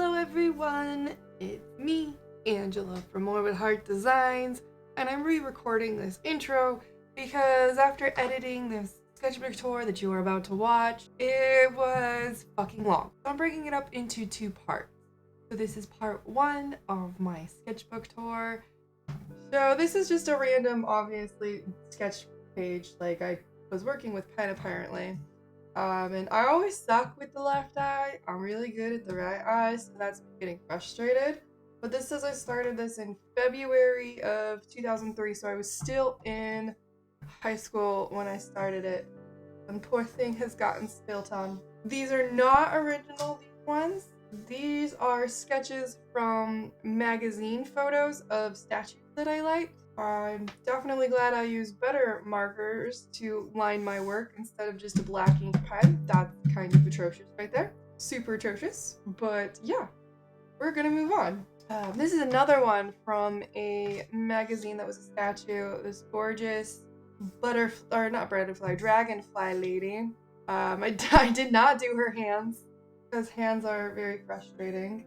Hello everyone, it's me, Angela from Morbid Designs, and I'm re-recording this intro because after editing this sketchbook tour that you are about to watch, it was fucking long. So I'm breaking it up into two parts. So this is part one of my sketchbook tour. So this is just a random, obviously, sketch page, like I was working with pen apparently. And I always suck with the left eye. I'm really good at the right eye, so that's getting frustrated. But this says I started this in February of 2003, so I was still in high school when I started it. And poor thing has gotten spilt on. These are not original, these ones. These are sketches from magazine photos of statues that I liked. I'm definitely glad I used better markers to line my work instead of just a black ink pen. That's kind of atrocious right there. Super atrocious. But yeah, we're gonna move on. This is another one from a magazine that was a statue. This gorgeous dragonfly lady. I did not do her hands because hands are very frustrating.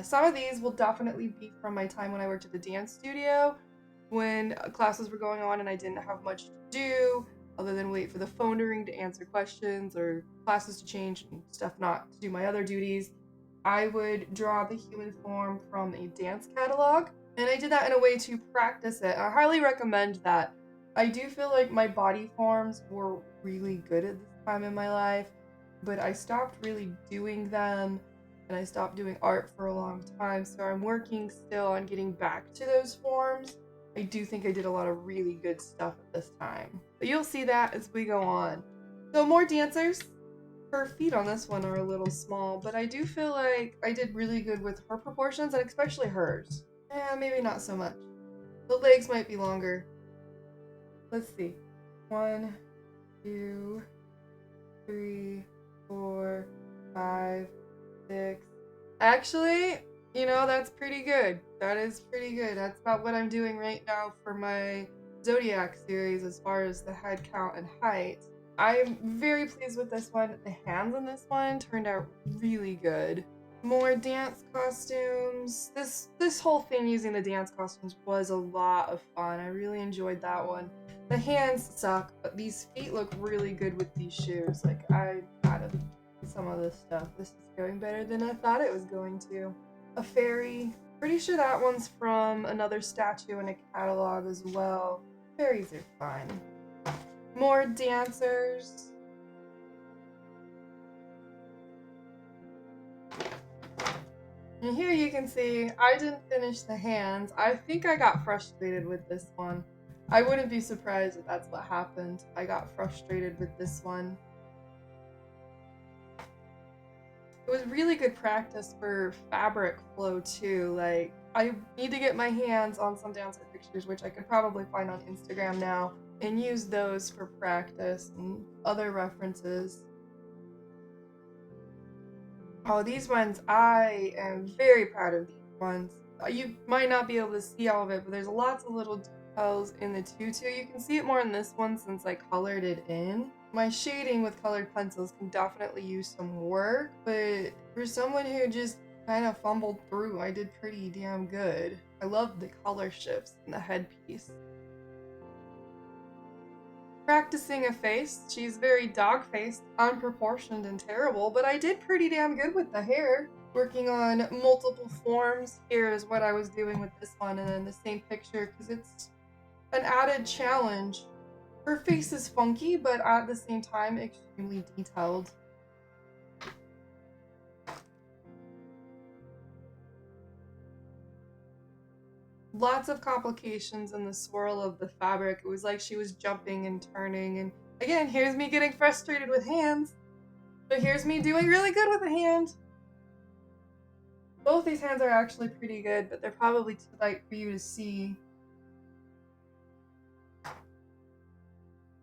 Some of these will definitely be from my time when I worked at the dance studio, when classes were going on and I didn't have much to do other than wait for the phone to ring to answer questions or classes to change and stuff, not to do my other duties. I would draw the human form from a dance catalog, and I did that in a way to practice it. I highly recommend that. I do feel like my body forms were really good at this time in my life, but I stopped really doing them and I stopped doing art for a long time, so I'm working still on getting back to those forms. I do think I did a lot of really good stuff at this time, but you'll see that as we go on. So more dancers. Her feet on this one are a little small, but I do feel like I did really good with her proportions, and especially hers. Maybe not so much. The legs might be longer. Let's see. 1, 2, 3, 4, 5, 6. Actually, that's pretty good. That is pretty good. That's about what I'm doing right now for my Zodiac series as far as the head count and height. I'm very pleased with this one. The hands on this one turned out really good. More dance costumes. This whole thing using the dance costumes was a lot of fun. I really enjoyed that one. The hands suck, but these feet look really good with these shoes. Like, I added some of this stuff. This is going better than I thought it was going to. A fairy. Pretty sure that one's from another statue in a catalog as well. Fairies are fun. More dancers. And here you can see I didn't finish the hands. I think I got frustrated with this one. I wouldn't be surprised if that's what happened. I got frustrated with this one. It was really good practice for fabric flow too. Like, I need to get my hands on some dancer pictures, which I could probably find on Instagram now, and use those for practice and other references. Oh, these ones, I am very proud of these ones. You might not be able to see all of it, but there's lots of little details in the tutu. You can see it more in this one since I colored it in. My shading with colored pencils can definitely use some work, but for someone who just kind of fumbled through, I did pretty damn good. I love the color shifts in the headpiece. Practicing a face. She's very dog-faced, unproportioned, and terrible, but I did pretty damn good with the hair. Working on multiple forms. Here is what I was doing with this one, and then the same picture, because it's an added challenge. Her face is funky, but at the same time, extremely detailed. Lots of complications in the swirl of the fabric. It was like she was jumping and turning, and again, here's me getting frustrated with hands, but here's me doing really good with a hand. Both these hands are actually pretty good, but they're probably too light for you to see.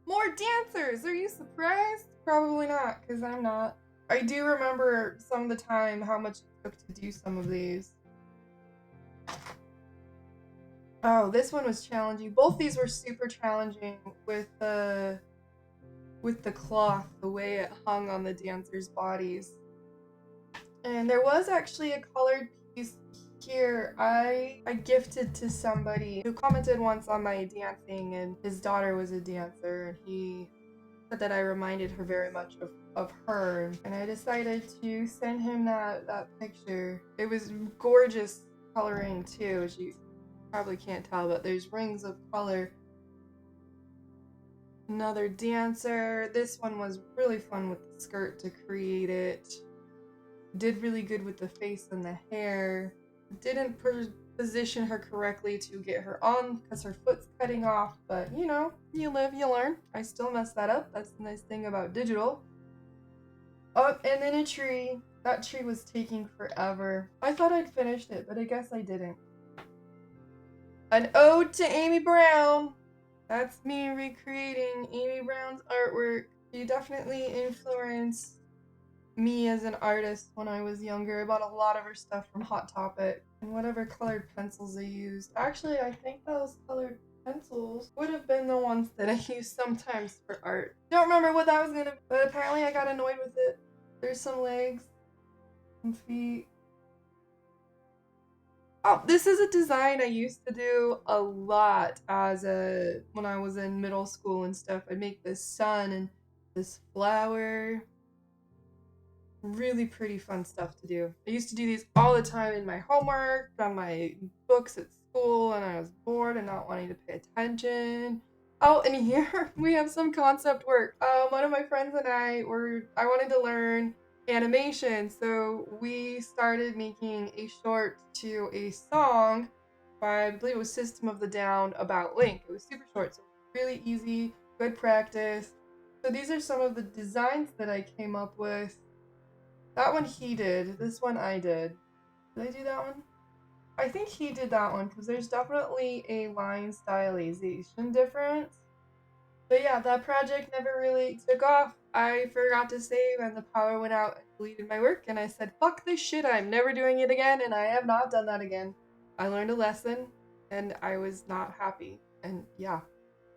More dancers! Are you surprised? Probably not, because I'm not. I do remember some of the time how much it took to do some of these. Oh, this one was challenging. Both these were super challenging with the cloth, the way it hung on the dancers' bodies. And there was actually a colored piece here I gifted to somebody who commented once on my dancing, and his daughter was a dancer, and he said that I reminded her very much of her, and I decided to send him that picture. It was gorgeous coloring too, as you probably can't tell, but there's rings of color. Another dancer. This one was really fun with the skirt to create it. Did really good with the face and the hair. Didn't position her correctly to get her on because her foot's cutting off, but you know, you live, you learn. I still messed that up. That's the nice thing about digital. Oh, and then a tree. That tree was taking forever. I thought I'd finished it, but I guess I didn't. An ode to Amy Brown. That's me recreating Amy Brown's artwork. She definitely influenced me as an artist when I was younger. I bought a lot of her stuff from Hot Topic and whatever colored pencils I used. Actually, I think those colored pencils would have been the ones that I used sometimes for art. Don't remember what that was gonna be, but apparently I got annoyed with it. There's some legs, some feet. Oh, this is a design I used to do a lot when I was in middle school and stuff. I'd make this sun and this flower. Really pretty fun stuff to do. I used to do these all the time in my homework, on my books at school, and I was bored and not wanting to pay attention. Oh, and here we have some concept work. One of my friends and I wanted to learn animation, so we started making a short to a song by, I believe it was System of the Down, about Link. It was super short, so really easy, good practice. So these are some of the designs that I came up with. That one he did. This one I did. Did I do that one? I think he did that one because there's definitely a line stylization difference. But yeah, that project never really took off. I forgot to save and the power went out and deleted my work, and I said, fuck this shit, I'm never doing it again, and I have not done that again. I learned a lesson and I was not happy. And yeah,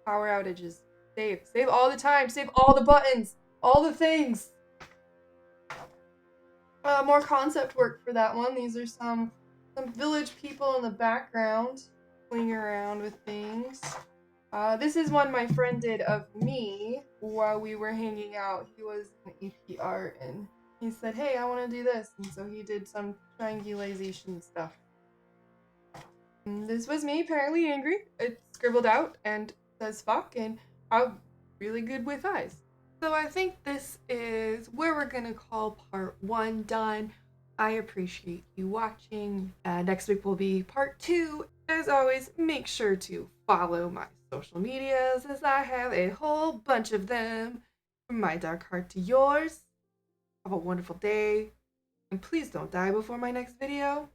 power outages. Save. Save all the time. Save all the buttons. All the things. More concept work for that one. These are some village people in the background playing around with things. This is one my friend did of me while we were hanging out. He was in AP art and he said, hey, I want to do this. And so he did some triangulation stuff. And this was me apparently angry. It scribbled out and says fuck, and I'm really good with eyes. So I think this is where we're gonna call part 1 done. I appreciate you watching. Next week will be part 2. As always, make sure to follow my social medias as I have a whole bunch of them. From my dark heart to yours. Have a wonderful day. And please don't die before my next video.